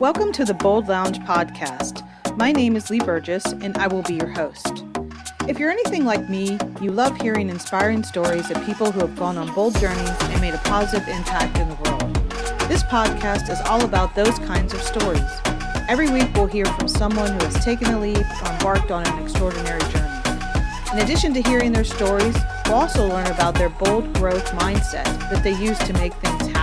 Welcome to the Bold Lounge podcast. My name is Lee Burgess, and I will be your host. If you're anything like me, you love hearing inspiring stories of people who have gone on bold journeys and made a positive impact in the world. This podcast is all about those kinds of stories. Every week, we'll hear from someone who has taken the leap or embarked on an extraordinary journey. In addition to hearing their stories, we'll also learn about their bold growth mindset that they use to make things happen.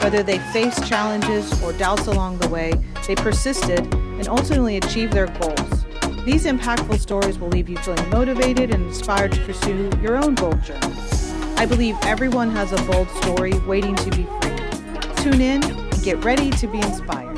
Whether they faced challenges or doubts along the way, they persisted and ultimately achieved their goals. These impactful stories will leave you feeling motivated and inspired to pursue your own bold journey. I believe everyone has a bold story waiting to be free. Tune in and get ready to be inspired.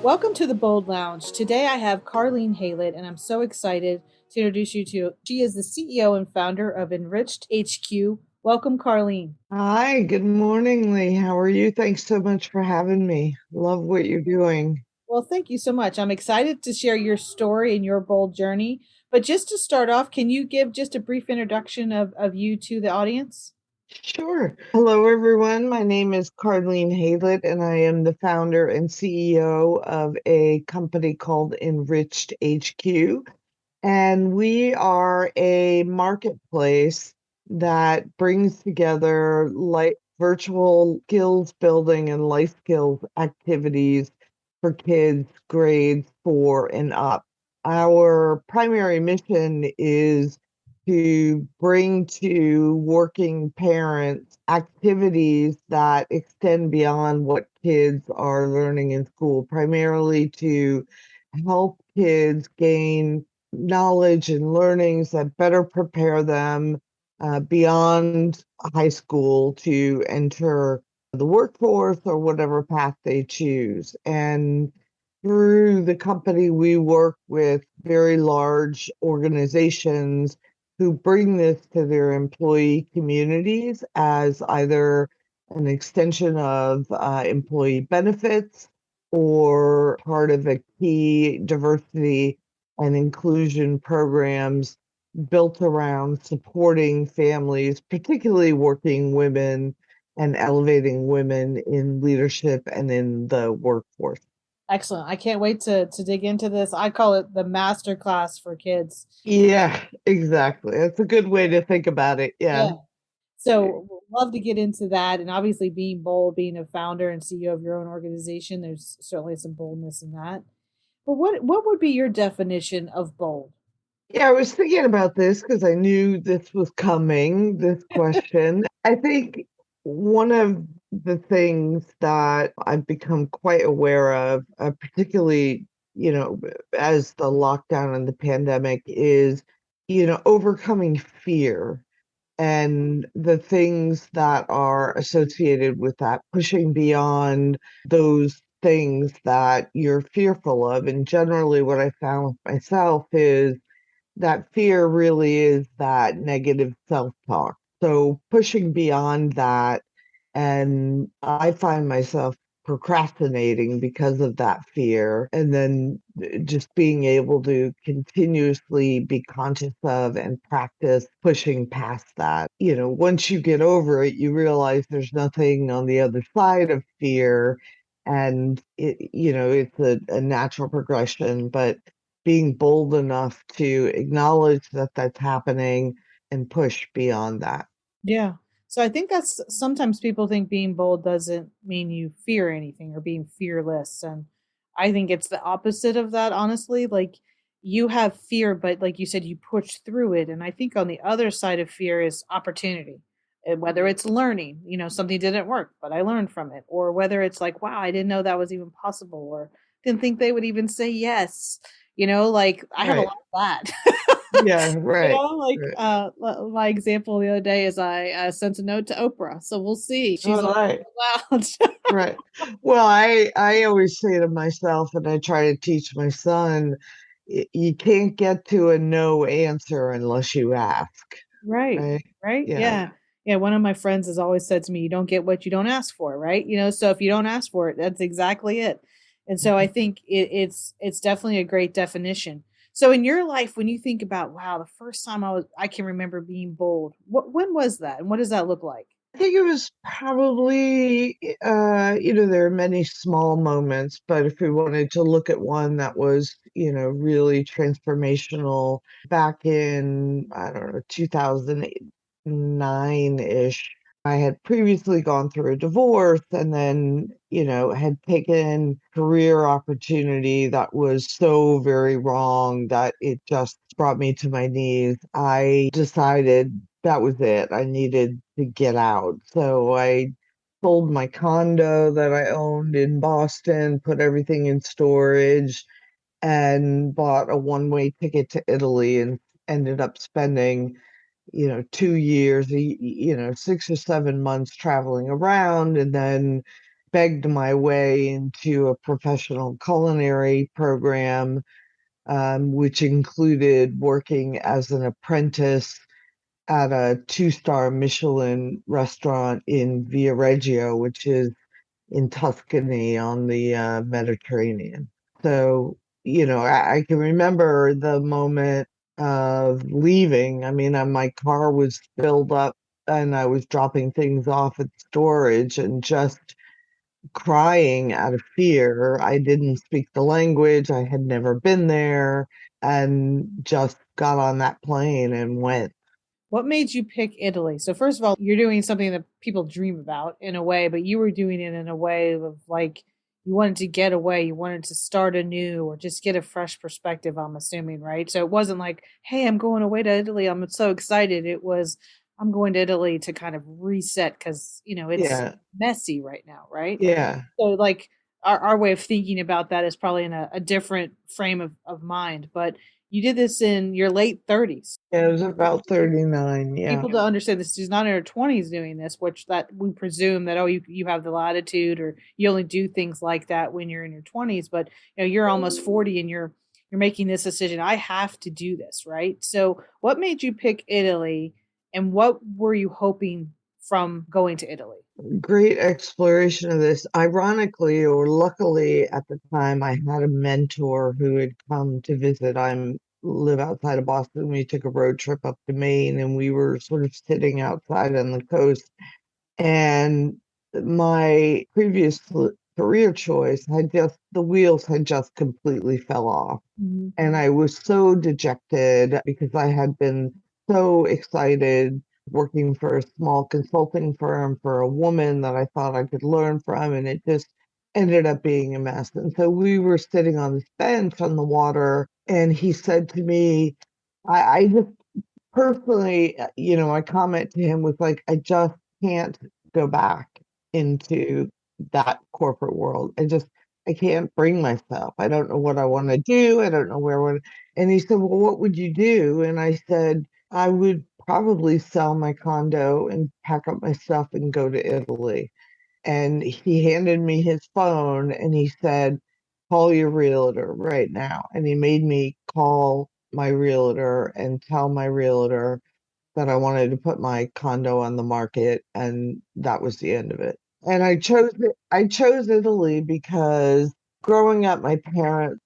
Welcome to the Bold Lounge. Today I have Carleen Haylett, and I'm so excited to introduce you to. She is the CEO and founder of EnrichedHQ. Welcome, Carleen. Hi, good morning, Lee. How are you? Thanks so much for having me. Love what you're doing. Well, thank you so much. I'm excited to share your story and your bold journey. But just to start off, can you give just a brief introduction of you to the audience? Sure. Hello, everyone. My name is Carleen Haylett, and I am the founder and CEO of a company called EnrichedHQ. And we are a marketplace that brings together virtual skills building and life skills activities for kids grades 4 and up. Our primary mission is to bring to working parents activities that extend beyond what kids are learning in school, primarily to help kids gain knowledge and learnings that better prepare them beyond high school to enter the workforce or whatever path they choose. And through the company, we work with very large organizations who bring this to their employee communities as either an extension of employee benefits or part of a key diversity and inclusion programs built around supporting families, particularly working women, and elevating women in leadership and in the workforce. Excellent. I can't wait to dig into this. I call it the master class for kids. Yeah, exactly. That's a good way to think about it. Yeah. So love to get into that. And obviously being bold, being a founder and CEO of your own organization, there's certainly some boldness in that. But what would be your definition of bold? Yeah, I was thinking about this because I knew this was coming, this question. I think one of the things that I've become quite aware of, particularly, as the lockdown and the pandemic is, overcoming fear and the things that are associated with that, pushing beyond those things that you're fearful of. And generally, what I found myself is that fear really is that negative self-talk. So pushing beyond that, and I find myself procrastinating because of that fear, and then just being able to continuously be conscious of and practice pushing past that. Once you get over it, you realize there's nothing on the other side of fear, and it's a natural progression, but being bold enough to acknowledge that that's happening and push beyond that. Yeah. So I think that's sometimes people think being bold doesn't mean you fear anything or being fearless. And I think it's the opposite of that, honestly. Like you have fear, but like you said, you push through it. And I think on the other side of fear is opportunity. And whether it's learning, something didn't work, but I learned from it. Or whether it's like, wow, I didn't know that was even possible, or didn't think they would even say yes. Like I have a Right. lot of that. Yeah, right. My example the other day is I sent a note to Oprah, so we'll see. She's All right. loud. Right. Well, I always say to myself, and I try to teach my son, you can't get to a no answer unless you ask. Right. Right. Right. Yeah. Yeah. Yeah. One of my friends has always said to me, you don't get what you don't ask for, right? So if you don't ask for it, that's exactly it. And so I think it's definitely a great definition. So in your life, when you think about, wow, the first time I can remember being bold, when was that? And what does that look like? I think it was probably, there are many small moments, but if we wanted to look at one that was, really transformational back in, I don't know, 2009-ish, I had previously gone through a divorce and then, had taken career opportunity that was so very wrong that it just brought me to my knees. I decided that was it. I needed to get out. So I sold my condo that I owned in Boston, put everything in storage, and bought a one-way ticket to Italy and ended up spending 2 years, 6 or 7 months traveling around, and then begged my way into a professional culinary program, which included working as an apprentice at a two-star Michelin restaurant in Viareggio, which is in Tuscany on the Mediterranean. So, I can remember the moment of leaving. I mean, my car was filled up and I was dropping things off at storage and just crying out of fear. I didn't speak the language, I had never been there, and just got on that plane and went. What made you pick Italy? So first of all, you're doing something that people dream about in a way, but you were doing it in a way of like you wanted to get away, you wanted to start anew or just get a fresh perspective, I'm assuming, right? So it wasn't like, hey, I'm going away to Italy. I'm so excited. It was I'm going to Italy to kind of reset because, it's Yeah, messy right now, right? yeah. So like our way of thinking about that is probably in a different frame of mind. But you did this in your late 30s. Yeah, it was about 39. Yeah. People to understand this is not in her 20s doing this, which that we presume that, oh, you have the latitude or you only do things like that when you're in your 20s, but you're almost 40 and you're making this decision. I have to do this, right? So what made you pick Italy and what were you hoping from going to Italy? Great exploration of this. Ironically, or luckily at the time, I had a mentor who had come to visit. I live outside of Boston. We took a road trip up to Maine and we were sort of sitting outside on the coast. And my previous career choice the wheels had just completely fell off. Mhm. And I was so dejected because I had been so excited working for a small consulting firm for a woman that I thought I could learn from, and it just ended up being a mess. And so we were sitting on this bench on the water, and he said to me, I just personally, my comment to him was like, I just can't go back into that corporate world. I can't bring myself. I don't know what I want to do. I don't know where I want. And he said, well, what would you do? And I said, I would probably sell my condo and pack up my stuff and go to Italy. And he handed me his phone and he said, call your realtor right now. And he made me call my realtor and tell my realtor that I wanted to put my condo on the market, and that was the end of it. And I chose Italy because growing up, my parents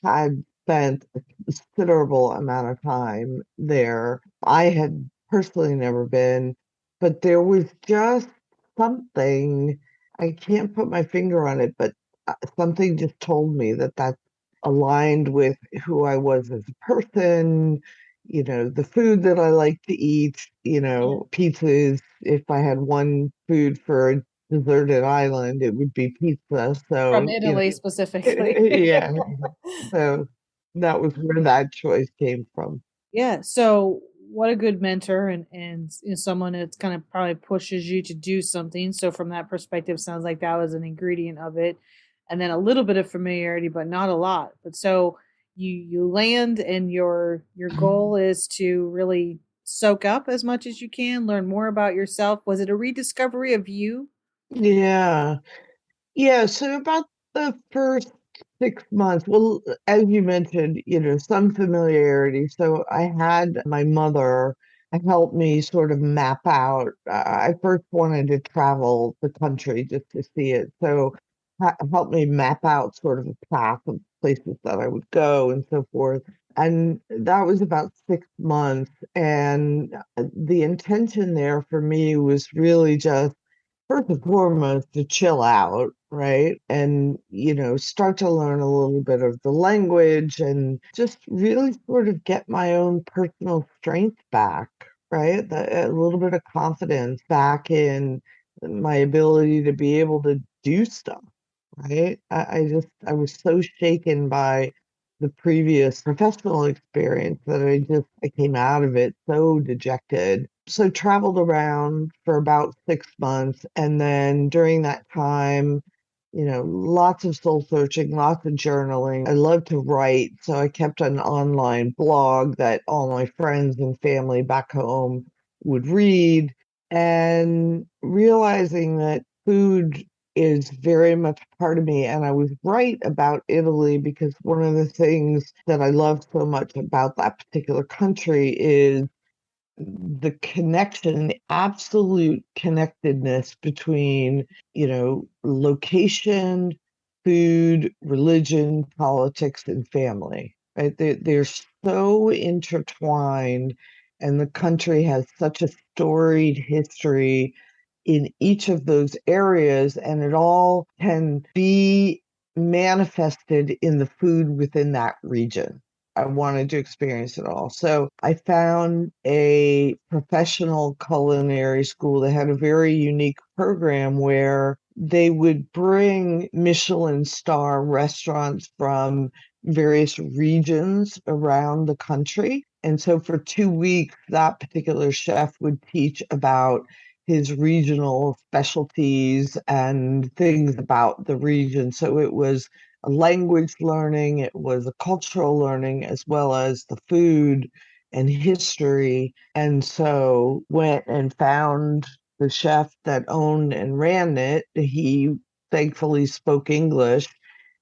had spent a considerable amount of time there. I had personally never been, but there was just something, I can't put my finger on it, but something just told me that that aligned with who I was as a person, the food that I like to eat, pizzas. If I had one food for a deserted island, it would be pizza. From So, Italy specifically. yeah. So that was where that choice came from. Yeah. So what a good mentor and someone that's kind of probably pushes you to do something. So from that perspective, sounds like that was an ingredient of it. And then a little bit of familiarity, but not a lot. But so you land and your goal is to really soak up as much as you can, learn more about yourself. Was it a rediscovery of you? Yeah. Yeah, so about the first 6 months, well, as you mentioned, some familiarity. So I had my mother help me sort of map out. I first wanted to travel the country just to see it. So help me map out sort of a path of places that I would go and so forth. And that was about 6 months. And the intention there for me was really just first and foremost to chill out, right? And, start to learn a little bit of the language and just really sort of get my own personal strength back, right? A little bit of confidence back in my ability to be able to do stuff, right? I was so shaken by the previous professional experience that I came out of it so dejected. So traveled around for about 6 months. And then during that time, lots of soul searching, lots of journaling. I love to write. So I kept an online blog that all my friends and family back home would read, and realizing that food is very much part of me. And I was right about Italy because one of the things that I love so much about that particular country is the connection, the absolute connectedness between, location, food, religion, politics, and family. Right? They're so intertwined, and the country has such a storied history in each of those areas, and it all can be manifested in the food within that region. I wanted to experience it all. So I found a professional culinary school that had a very unique program where they would bring Michelin star restaurants from various regions around the country. And so for 2 weeks, that particular chef would teach about his regional specialties and things about the region. So it was a language learning, it was a cultural learning, as well as the food and history. And so went and found the chef that owned and ran it. He thankfully spoke English,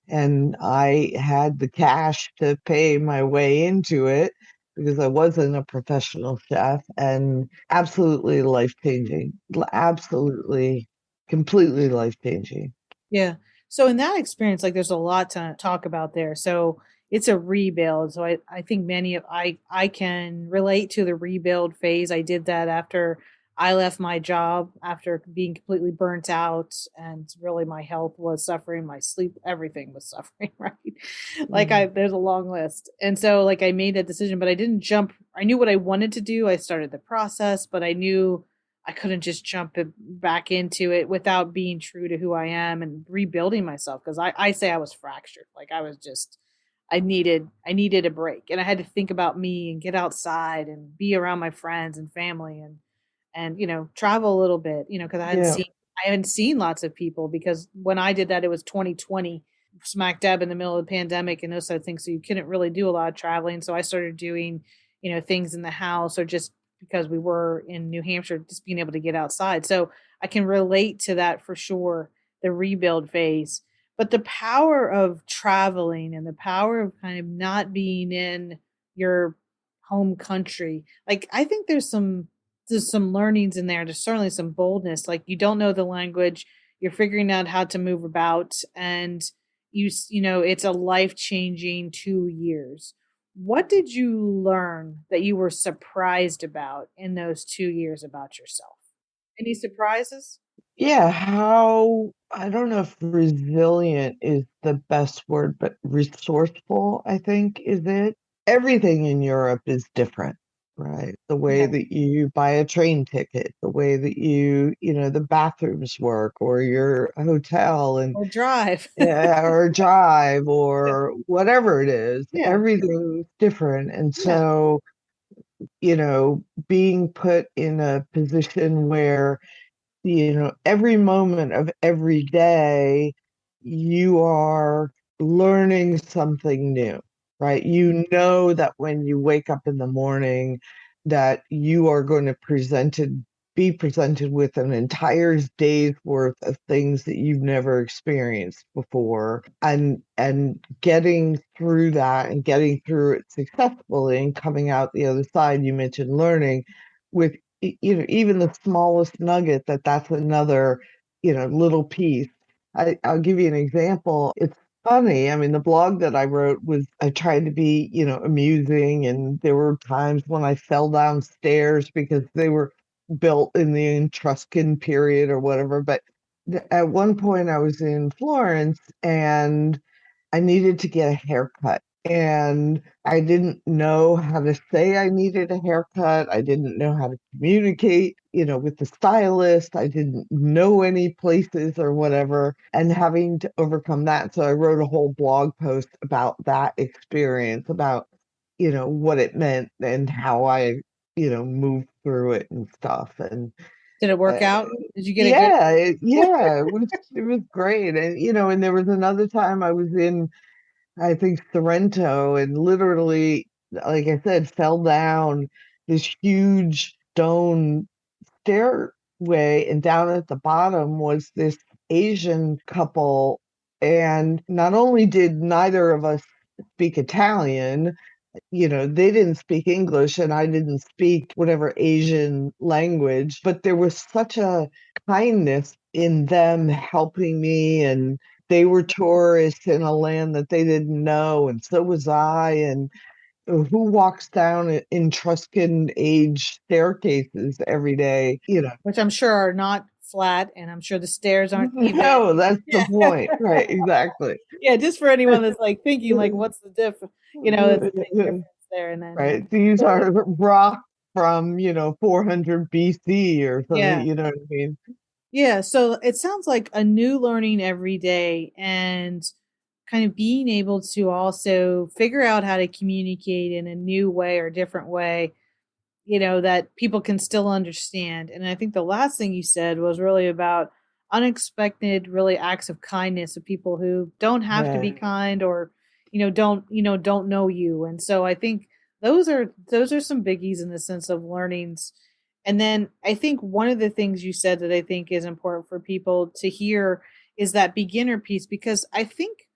and I had the cash to pay my way into it because I wasn't a professional chef, and absolutely life changing. Absolutely, completely life changing. Yeah. So in that experience, like there's a lot to talk about there. So it's a rebuild. So I think many of I can relate to the rebuild phase. I did that after I left my job after being completely burnt out, and really my health was suffering, my sleep, everything was suffering, right? Like Mhm. there's a long list. And so like I made that decision, but I didn't jump. I knew what I wanted to do. I started the process, but I knew I couldn't just jump back into it without being true to who I am and rebuilding myself. Because I say I was fractured. Like I was just, I needed a break, and I had to think about me and get outside and be around my friends and family, and travel a little bit, because Yeah. I haven't seen lots of people, because when I did that it was 2020, smack dab in the middle of the pandemic and those sort of things, so you couldn't really do a lot of traveling. So I started doing things in the house, or just because we were in New Hampshire, just being able to get outside. So I can relate to that for sure, the rebuild phase. But the power of traveling and the power of kind of not being in your home country, like I think there's some learnings in there. There's certainly some boldness. Like you don't know the language, you're figuring out how to move about, and it's a life changing 2 years. What did you learn that you were surprised about in those 2 years about yourself? Any surprises? Yeah, how, I don't know if resilient is the best word, but resourceful, I think, is it. Everything in Europe is different, right? The way Yeah. that you buy a train ticket, the way that the bathrooms work, or your hotel, and Or drive. yeah, or drive, or whatever it is, Yeah. everything's different. And Yeah. so, being put in a position where every moment of every day, you are learning something new, right? You know that when you wake up in the morning, that you are going to be presented with an entire day's worth of things that you've never experienced before, and getting through that and getting through it successfully and coming out the other side. You mentioned learning with even the smallest nugget, that's another little piece. I'll give you an example. It's funny. I mean, the blog that I wrote was, I tried to be, amusing, and there were times when I fell downstairs because they were built in the Etruscan period or whatever. But at one point, I was in Florence and I needed to get a haircut. And I didn't know how to say I needed a haircut. I didn't know how to communicate, with the stylist. I didn't know any places or whatever, and having to overcome that. So I wrote a whole blog post about that experience, about, what it meant and how I, moved through it and stuff. And Did it work uh, out? Did you get a good? yeah, it was great. And and there was another time I was in, I think, Sorrento, and literally, like I said, fell down this huge stone stairway, and down at the bottom was this Asian couple. And not only did neither of us speak Italian, they didn't speak English and I didn't speak whatever Asian language, but there was such a kindness in them helping me. And they were tourists in a land that they didn't know, and so was I. And who walks down Etruscan age staircases every day, Which I'm sure are not flat, and I'm sure the stairs aren't even. No, that's the Yeah. point. Right, exactly. Yeah, just for anyone that's like thinking like, what's the it's a big difference there. And then, Right. These are rock from, 400 BC or something, yeah, you know what I mean? yeah. So it sounds like a new learning every day, and kind of being able to also figure out how to communicate in a new way or different way, that people can still understand. And I think the last thing you said was really about unexpected, really acts of kindness of people who don't have to be Yeah. kind, or, don't know you. And so I think those are some biggies in the sense of learnings. And then I think one of the things you said that I think is important for people to hear is that beginner piece, because I think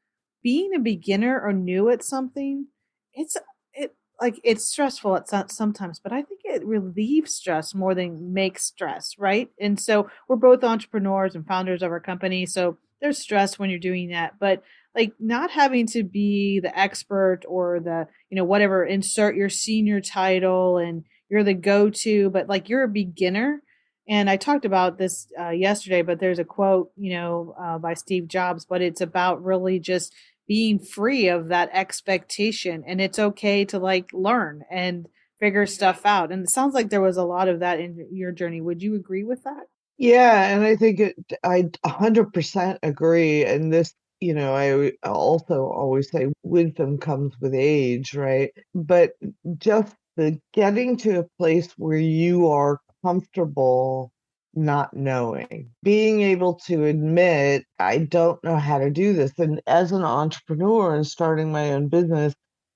being a beginner or new at something, it's it like it's stressful at sometimes, but I think it relieves stress more than makes stress, right? And so we're both entrepreneurs and founders of our company, so there's stress when you're doing that, but like not having to be the expert or the, whatever, insert your senior title and you're the go-to, but like you're a beginner. And I talked about this yesterday, but there's a quote, by Steve Jobs, but it's about really just being free of that expectation, and it's okay to like learn and figure stuff out. And it sounds like there was a lot of that in your journey. Would you agree with that? Yeah, and I think I 100% agree. And this, I also always say wisdom comes with age, right? But just the getting to a place where you are comfortable not knowing, being able to admit, I don't know how to do this. And as an entrepreneur and starting my own business,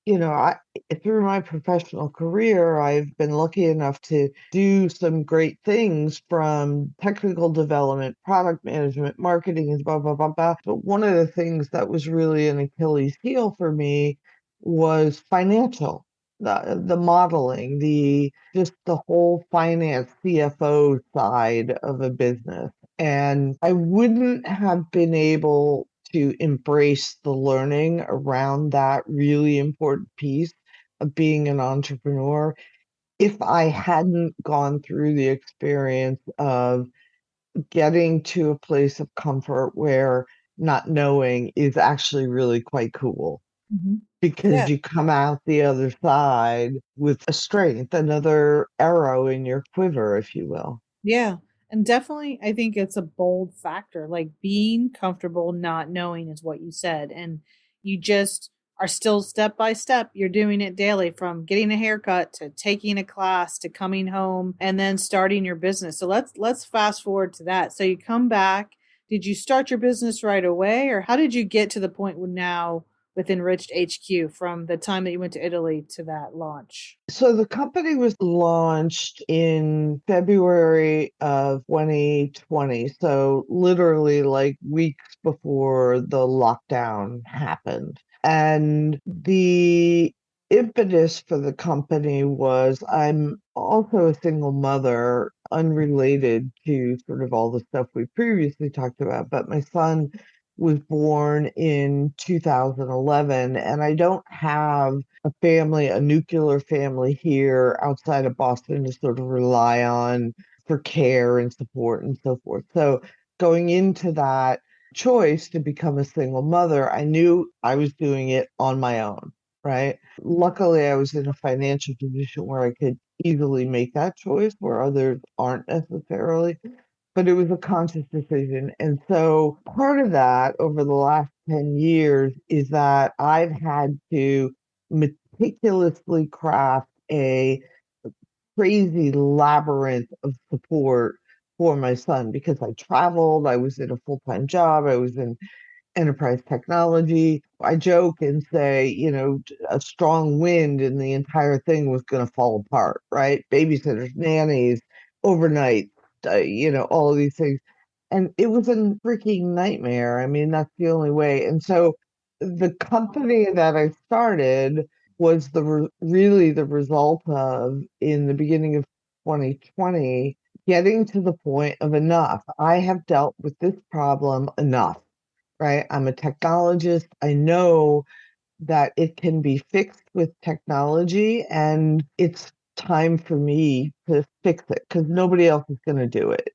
I through my professional career, I've been lucky enough to do some great things, from technical development, product management, marketing, and blah, blah, blah, blah. But one of the things that was really an Achilles heel for me was financial, the modeling, just the whole finance CFO side of a business. And I wouldn't have been able to embrace the learning around that really important piece of being an entrepreneur if I hadn't gone through the experience of getting to a place of comfort where not knowing is actually really quite cool, Hmm. because Yeah. you come out the other side with a strength, another arrow in your quiver, if you will. Yeah. And definitely, I think it's a bold factor. Like being comfortable not knowing is what you said. And you just are still step by step. You're doing it daily, from getting a haircut to taking a class to coming home and then starting your business. So let's fast forward to that. So you come back. Did you start your business right away, or how did you get to the point where now with Enriched HQ, from the time that you went to Italy to that launch? So the company was launched in February of 2020. So literally like weeks before the lockdown happened. And the impetus for the company was, I'm also a single mother, unrelated to sort of all the stuff we previously talked about, but my son was born in 2011, and I don't have a family, a nuclear family here outside of Boston to sort of rely on for care and support and so forth. So going into that choice to become a single mother, I knew I was doing it on my own, right? Luckily, I was in a financial position where I could easily make that choice, where others aren't necessarily, but it was a conscious decision. And so part of that over the last 10 years is that I've had to meticulously craft a crazy labyrinth of support for my son because I traveled, I was in a full-time job, I was in enterprise technology. I joke and say, a strong wind and the entire thing was going to fall apart, right? Babysitters, nannies, overnight, all of these things. And it was a freaking nightmare. I mean, that's the only way. And so the company that I started was really the result of, in the beginning of 2020, getting to the point of enough. I have dealt with this problem enough, right? I'm a technologist. I know that it can be fixed with technology, and it's time for me to fix it because nobody else is going to do it.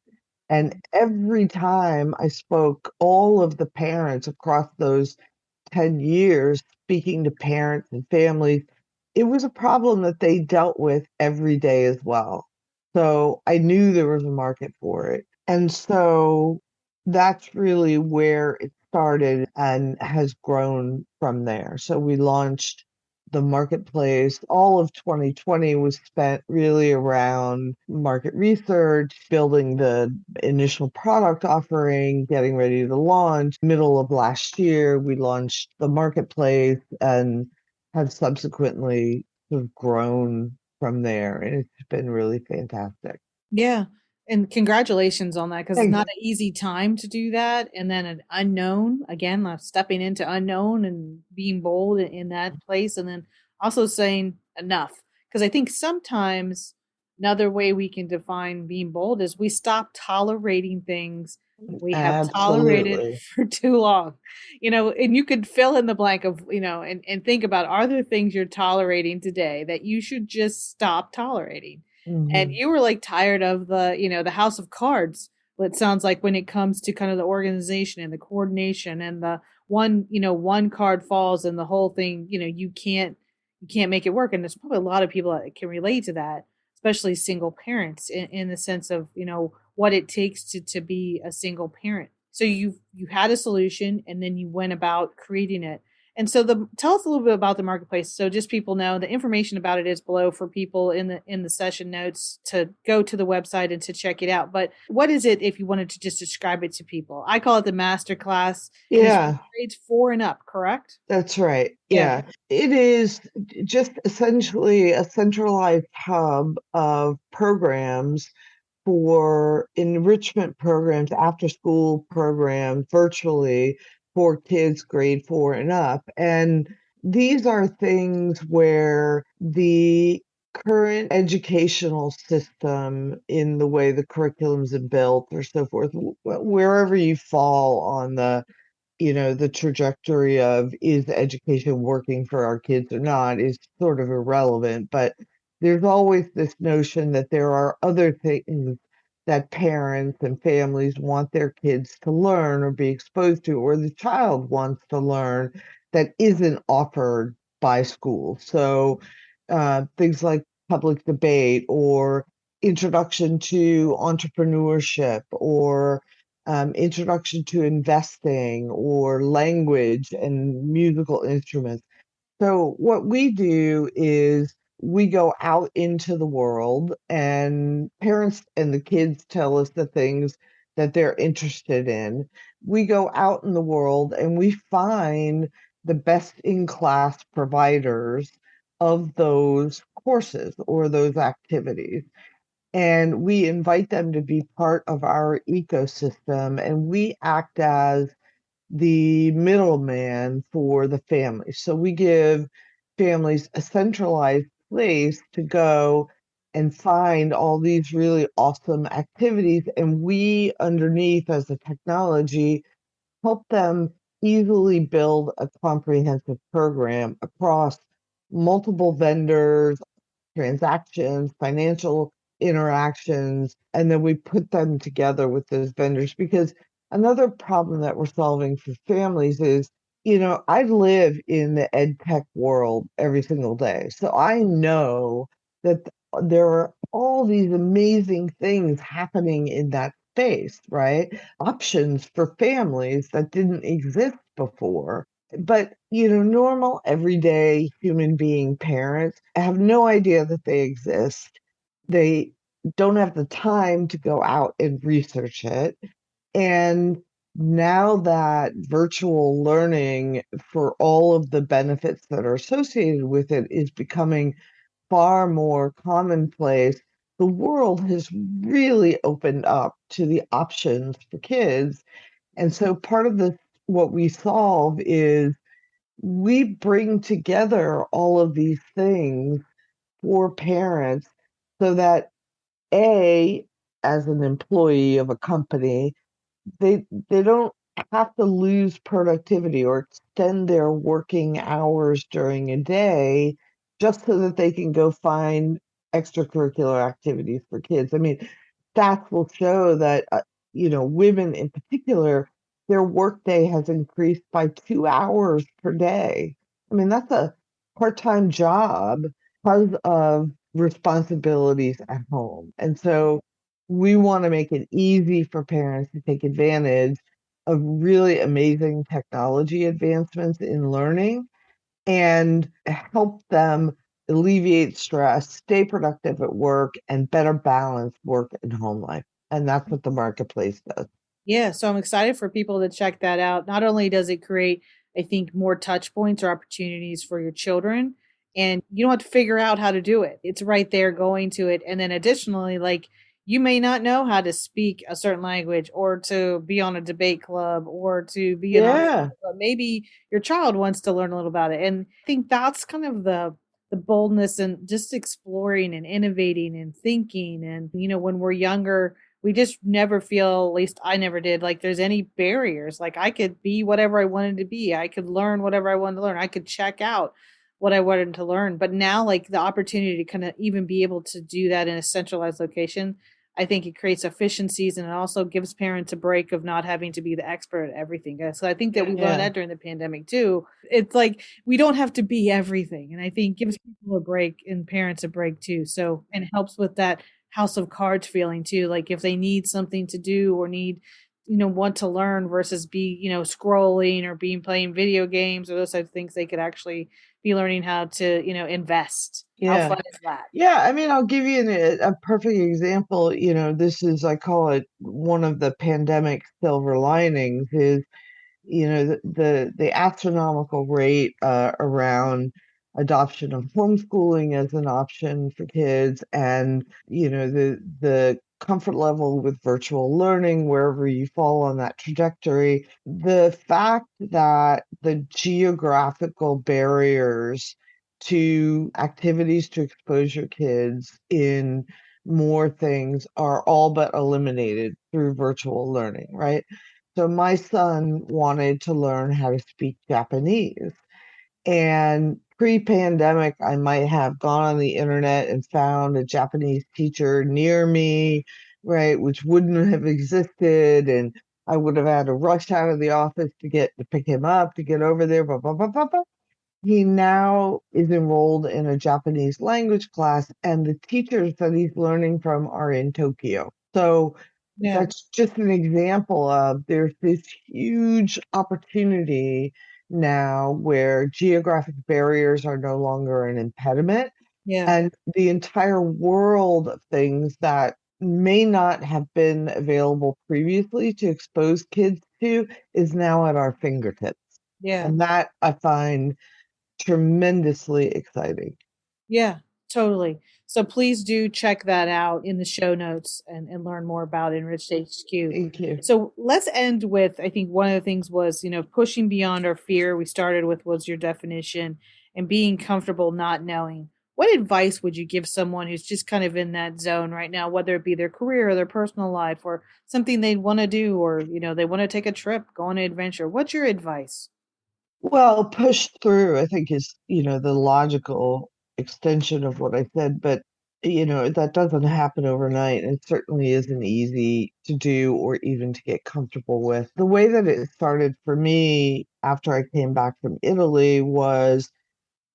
And every time I spoke, all of the parents across those 10 years, speaking to parents and families, it was a problem that they dealt with every day as well. So I knew there was a market for it. And so that's really where it started and has grown from there. So we launched the marketplace. All of 2020 was spent really around market research, building the initial product offering, getting ready to launch. Middle of last year, we launched the marketplace and have subsequently sort of grown from there. And it's been really fantastic. Yeah. And congratulations on that because it's Thanks. not an easy time to do that. And then an unknown, again, stepping into unknown and being bold in that place. And then also saying enough. Because I think sometimes another way we can define being bold is we stop tolerating things we have tolerated Absolutely. for too long. And you could fill in the blank of, and think about, are there things you're tolerating today that you should just stop tolerating? And Hmm. you were like tired of the house of cards. What it sounds like when it comes to kind of the organization and the coordination and the one card falls and the whole thing, you can't make it work. And there's probably a lot of people that can relate to that, especially single parents in the sense of, what it takes to be a single parent. So you had a solution and then you went about creating it. And so tell us a little bit about the marketplace. So just people know the information about it is below for people in the session notes to go to the website and to check it out. But what is it if you wanted to just describe it to people? I call it the master class and it's for Yeah. grades 4 and up, correct? That's right. Yeah. Yeah. It is just essentially a centralized hub of programs for enrichment programs, after school programs, virtually for kids grade 4 and up. And these are things where the current educational system, in the way the curriculums are built or so forth, wherever you fall on the trajectory of is education working for our kids or not is sort of irrelevant. But there's always this notion that there are other things that parents and families want their kids to learn or be exposed to, or the child wants to learn that isn't offered by school. So things like public debate or introduction to entrepreneurship or introduction to investing or language and musical instruments. So, what we do is we go out into the world, and parents and the kids tell us the things that they're interested in. We go out in the world and we find the best in class providers of those courses or those activities, and we invite them to be part of our ecosystem, and we act as the middleman for the family. So we give families a centralized place to go and find all these really awesome activities, and we underneath as a technology help them easily build a comprehensive program across multiple vendors, transactions, financial interactions, and then we put them together with those vendors. Because another problem that we're solving for families is, I live in the ed tech world every single day. So I know that there are all these amazing things happening in that space, right? Options for families that didn't exist before. But, normal, everyday human being parents have no idea that they exist. They don't have the time to go out and research it. And now that virtual learning, for all of the benefits that are associated with it, is becoming far more commonplace, the world has really opened up to the options for kids. And so part of what we solve is we bring together all of these things for parents so that A, as an employee of a company, they don't have to lose productivity or extend their working hours during a day just so that they can go find extracurricular activities for kids. I mean, stats will show that women in particular, their workday has increased by 2 hours per day. I mean, that's a part-time job because of responsibilities at home. And so we want to make it easy for parents to take advantage of really amazing technology advancements in learning and help them alleviate stress, stay productive at work, and better balance work and home life. And that's what the marketplace does. Yeah, so I'm excited for people to check that out. Not only does it create, I think, more touch points or opportunities for your children, and you don't have to figure out how to do it. It's right there going to it. And then additionally, like you may not know how to speak a certain language or to be on a debate club or to be an Yeah. entrepreneur, but maybe your child wants to learn a little about it. And I think that's kind of the boldness and just exploring and innovating and thinking. And when we're younger, we just never feel, at least I never did, like there's any barriers. Like I could be whatever I wanted to be. I could learn whatever I wanted to learn. I could check out what I wanted to learn. But now, like the opportunity to kind of even be able to do that in a centralized location, I think it creates efficiencies and it also gives parents a break of not having to be the expert at everything. So I think that we learned Yeah. that during the pandemic too. It's like we don't have to be everything. And I think gives people a break and parents a break too. So, and helps with that house of cards feeling too. Like if they need something to do or need, want to learn versus be, scrolling or being playing video games or those types of things, they could actually be learning how to, invest. How Yeah. fun is that? Yeah, I mean, I'll give you a perfect example. This is, I call it one of the pandemic silver linings is, the astronomical rate around adoption of homeschooling as an option for kids, and the comfort level with virtual learning wherever you fall on that trajectory. The fact that the geographical barriers to activities to expose your kids in more things are all but eliminated through virtual learning, right? So my son wanted to learn how to speak Japanese. And pre-pandemic, I might have gone on the internet and found a Japanese teacher near me, right, which wouldn't have existed. And I would have had to rush out of the office to pick him up, to get over there, blah, blah, blah, blah, blah. He now is enrolled in a Japanese language class, and the teachers that he's learning from are in Tokyo. So Yeah. that's just an example of there's this huge opportunity now where geographic barriers are no longer an impediment, Yeah. and the entire world of things that may not have been available previously to expose kids to is now at our fingertips. Yeah. And that I find tremendously exciting. Yeah, totally. So please do check that out in the show notes and learn more about Enriched HQ. Thank you. So let's end with, I think one of the things was, pushing beyond our fear. We started with was your definition and being comfortable not knowing. what advice would you give someone who's just kind of in that zone right now, whether it be their career or their personal life or something they want to do, or, they want to take a trip, go on an adventure? What's your advice? Well, push through, I think is, the logical extension of what I said, but that doesn't happen overnight. And it certainly isn't easy to do or even to get comfortable with. The way that it started for me after I came back from Italy was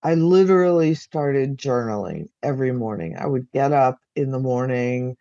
I literally started journaling every morning. I would get up in the morning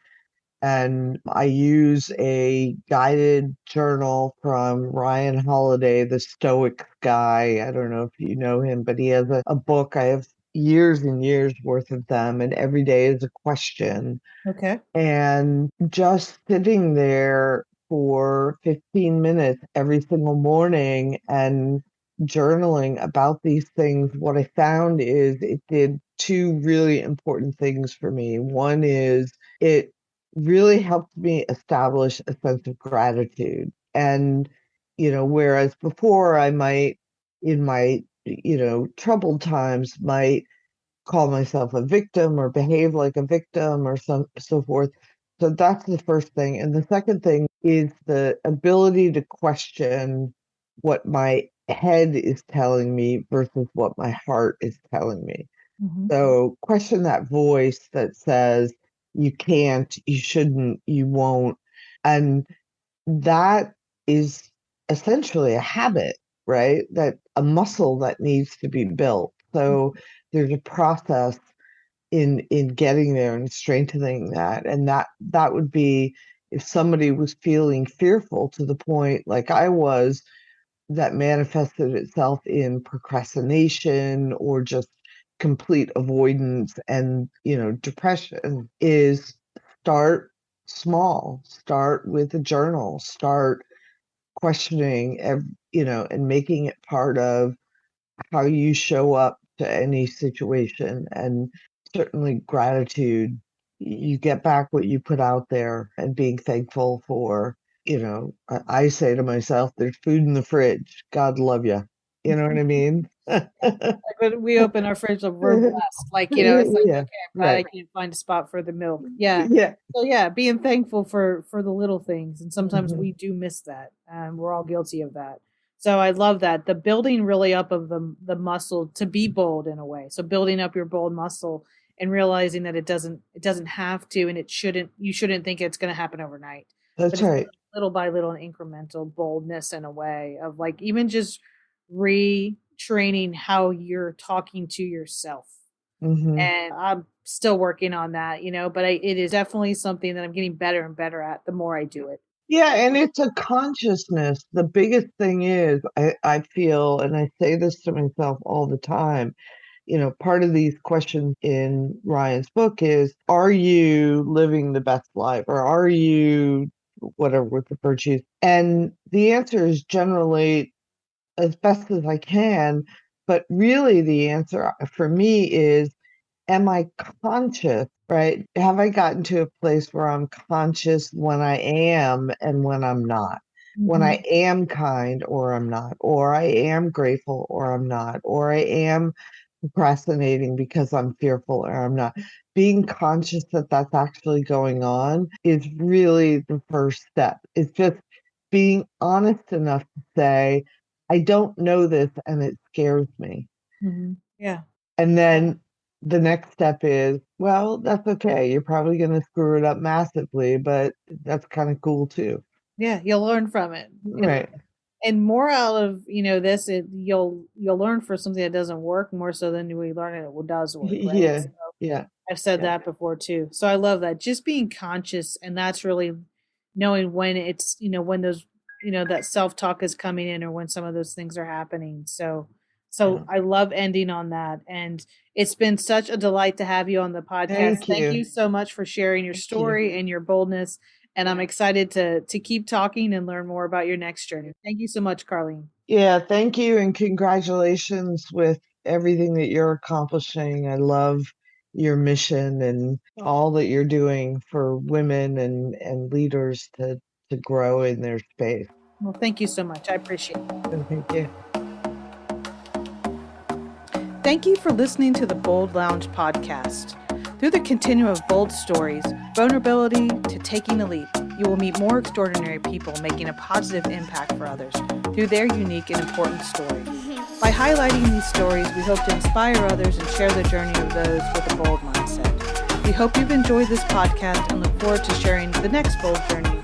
and I use a guided journal from Ryan Holiday, the Stoic guy. I don't know if you know him, but he has a book. I have years and years worth of them, and every day is a question. Okay. And just sitting there for 15 minutes every single morning and journaling about these things, what I found is it did two really important things for me. One is it really helped me establish a sense of gratitude. And, whereas before I might, in my, troubled times, might call myself a victim or behave like a victim or so forth. So that's the first thing. And the second thing is the ability to question what my head is telling me versus what my heart is telling me. Hmm. So question that voice that says you can't, you shouldn't, you won't. And that is essentially a habit, right? That a muscle that needs to be built. So there's a process in getting there and strengthening that. And that would be if somebody was feeling fearful to the point like I was, that manifested itself in procrastination or just complete avoidance and depression, is start small, start with a journal, start questioning and making it part of how you show up to any situation. And certainly gratitude, you get back what you put out there, and being thankful for, I say to myself, there's food in the fridge, God love you, you know what I mean? Like when we open our fridge, like, we're blessed. Like, it's like, Yeah, okay, I'm glad I right. can't find a spot for the milk. Yeah. Yeah. So yeah, being thankful for the little things, and sometimes Mhm. we do miss that, and we're all guilty of that. So I love that, the building really up of the muscle to be bold in a way. So building up your bold muscle and realizing that it doesn't have to, and it shouldn't. You shouldn't think it's going to happen overnight, but That's it's right. little by little and incremental boldness in a way of, like, even just retraining how you're talking to yourself. Hmm. And I'm still working on that, but it is definitely something that I'm getting better and better at the more I do it. Yeah, and it's a consciousness. The biggest thing is, I feel, and I say this to myself all the time, part of these questions in Ryan's book is, are you living the best life, or are you whatever with the virtues? And the answer is generally as best as I can. But really, the answer for me is, am I conscious, right? Have I gotten to a place where I'm conscious when I am and when I'm not? When I Mhm. am kind or I'm not, or I am grateful or I'm not, or I am procrastinating because I'm fearful or I'm not. Being conscious that that's actually going on is really the first step. It's just being honest enough to say, I don't know this and it scares me. Mhm. Yeah. And then the next step is, well, that's okay. You're probably going to screw it up massively, but that's kind of cool too. Yeah, you'll learn from it. Right. And more out of, this, you'll learn for something that doesn't work more so than we learn it does work, right? Yeah. So Yeah. I've said Yeah. that before too. So I love that. Just being conscious, and that's really knowing when it's, when those, that self-talk is coming in, or when some of those things are happening. So Yeah. I love ending on that. And it's been such a delight to have you on the podcast. Thank Thank you. you so much for sharing your Thank you. story and your boldness. And I'm excited to keep talking and learn more about your next journey. Thank you so much, Carleen. Yeah, thank you, and congratulations with everything that you're accomplishing. I love your mission and all that you're doing for women and leaders to grow in their space. Well, thank you so much. I appreciate it. So thank you. Thank you for listening to the Bold Lounge podcast. Through the continuum of bold stories, vulnerability to taking a leap, you will meet more extraordinary people making a positive impact for others through their unique and important story. By highlighting these stories, we hope to inspire others and share the journey of those with a bold mindset. We hope you've enjoyed this podcast and look forward to sharing the next bold journey